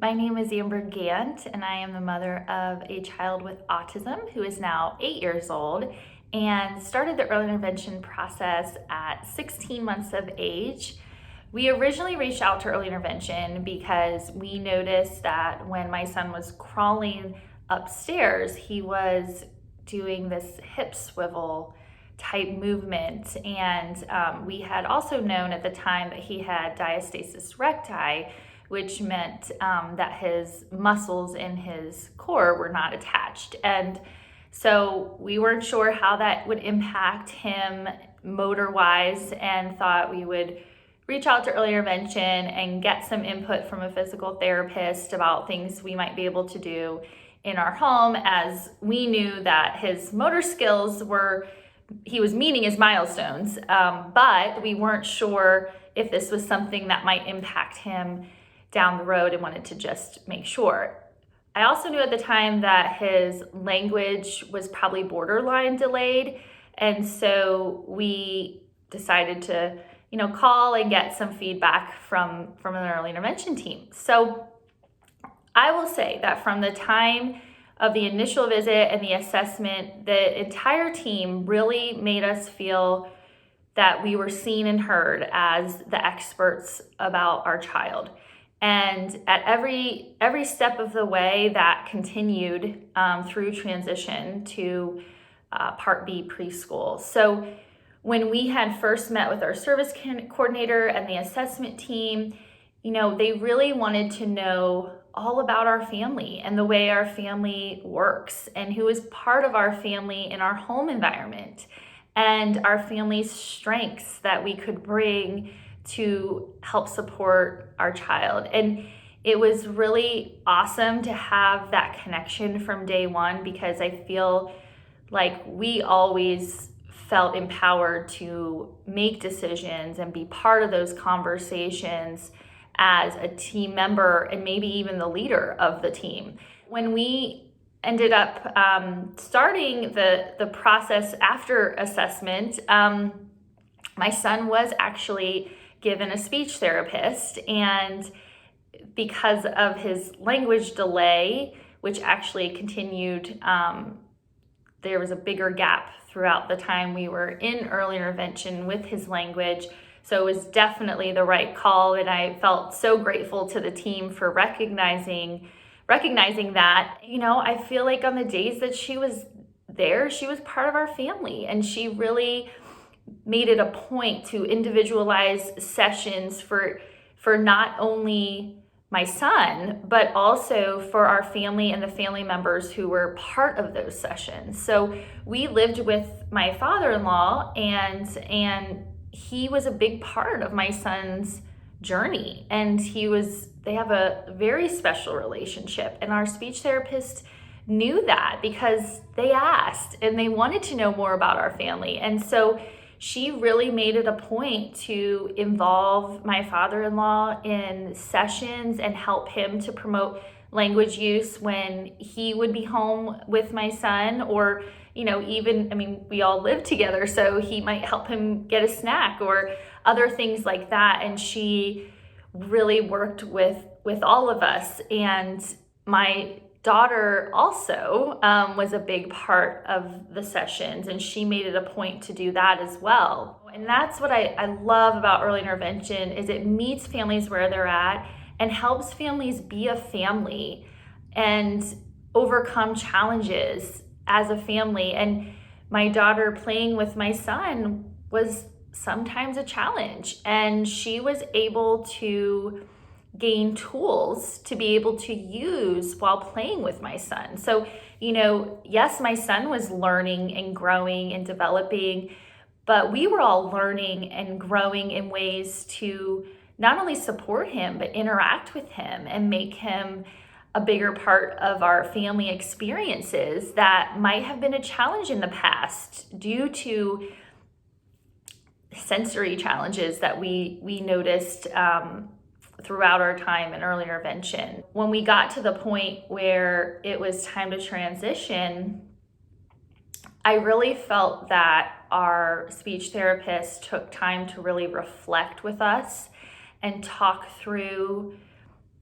My name is Amber Gant, and I am the mother of a child with autism who is now 8 years old and started the early intervention process at 16 months of age. We originally reached out to early intervention because we noticed that when my son was crawling upstairs, he was doing this hip swivel type movement. And we had also known at the time that he had diastasis recti, which meant that his muscles in his core were not attached. And so we weren't sure how that would impact him motor-wise and thought we would reach out to early intervention and get some input from a physical therapist about things we might be able to do in our home, as we knew that his motor skills he was meeting his milestones, but we weren't sure if this was something that might impact him down the road and wanted to just make sure. I also knew at the time that his language was probably borderline delayed, and so we decided to call and get some feedback from an early intervention team. So I will say that from the time of the initial visit and the assessment, the entire team really made us feel that we were seen and heard as the experts about our child. And at every step of the way, that continued through transition to Part B preschool. So when we had first met with our service coordinator and the assessment team, they really wanted to know all about our family and the way our family works and who is part of our family in our home environment and our family's strengths that we could bring to help support our child. And it was really awesome to have that connection from day one, because I feel like we always felt empowered to make decisions and be part of those conversations as a team member and maybe even the leader of the team. When we ended up starting the process after assessment, my son was actually given a speech therapist, and because of his language delay, which actually continued, there was a bigger gap throughout the time we were in early intervention with his language. So it was definitely the right call, and I felt so grateful to the team for recognizing that. I feel like on the days that she was there, she was part of our family, and she really made it a point to individualize sessions for not only my son, but also for our family and the family members who were part of those sessions. So we lived with my father-in-law, and he was a big part of my son's journey, and they have a very special relationship, and our speech therapist knew that because they asked and they wanted to know more about our family. And so she really made it a point to involve my father-in-law in sessions and help him to promote language use when he would be home with my son, or we all live together, so he might help him get a snack or other things like that. And she really worked with all of us. And my daughter also was a big part of the sessions, and she made it a point to do that as well. And that's what I love about early intervention, is it meets families where they're at and helps families be a family and overcome challenges as a family. And my daughter playing with my son was sometimes a challenge, and she was able to gain tools to be able to use while playing with my son. So, yes, my son was learning and growing and developing, but we were all learning and growing in ways to not only support him, but interact with him and make him a bigger part of our family experiences that might have been a challenge in the past due to sensory challenges that we noticed throughout our time in early intervention. When we got to the point where it was time to transition, I really felt that our speech therapist took time to really reflect with us and talk through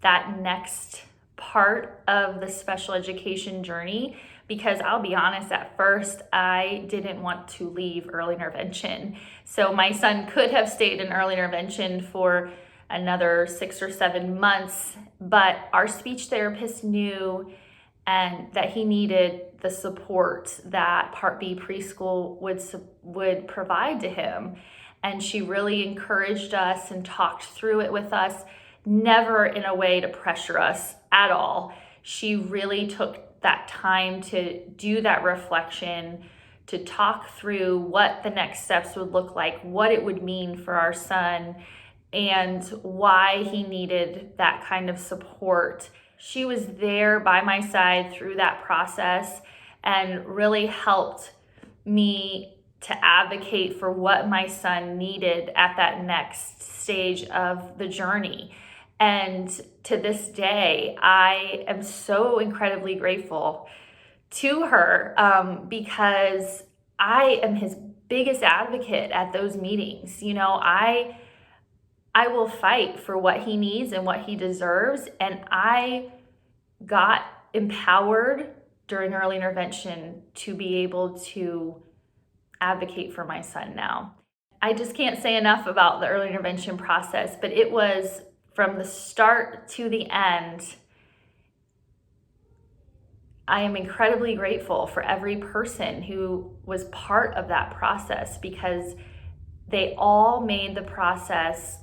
that next part of the special education journey, because I'll be honest, at first I didn't want to leave early intervention. So my son could have stayed in early intervention for another 6 or 7 months, but our speech therapist knew and that he needed the support that Part B preschool would provide to him. And she really encouraged us and talked through it with us, never in a way to pressure us at all. She really took that time to do that reflection, to talk through what the next steps would look like, what it would mean for our son, and why he needed that kind of support. She was there by my side through that process and really helped me to advocate for what my son needed at that next stage of the journey. And to this day, I am so incredibly grateful to her, because I am his biggest advocate at those meetings. You know, I will fight for what he needs and what he deserves. And I got empowered during early intervention to be able to advocate for my son now. I just can't say enough about the early intervention process, but it was from the start to the end. I am incredibly grateful for every person who was part of that process, because they all made the process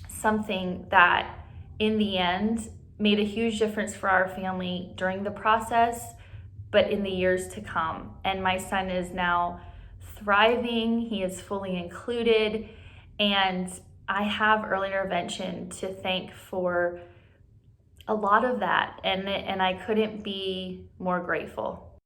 something that in the end made a huge difference for our family during the process, but in the years to come. And my son is now thriving, he is fully included, and I have early intervention to thank for a lot of that, and I couldn't be more grateful.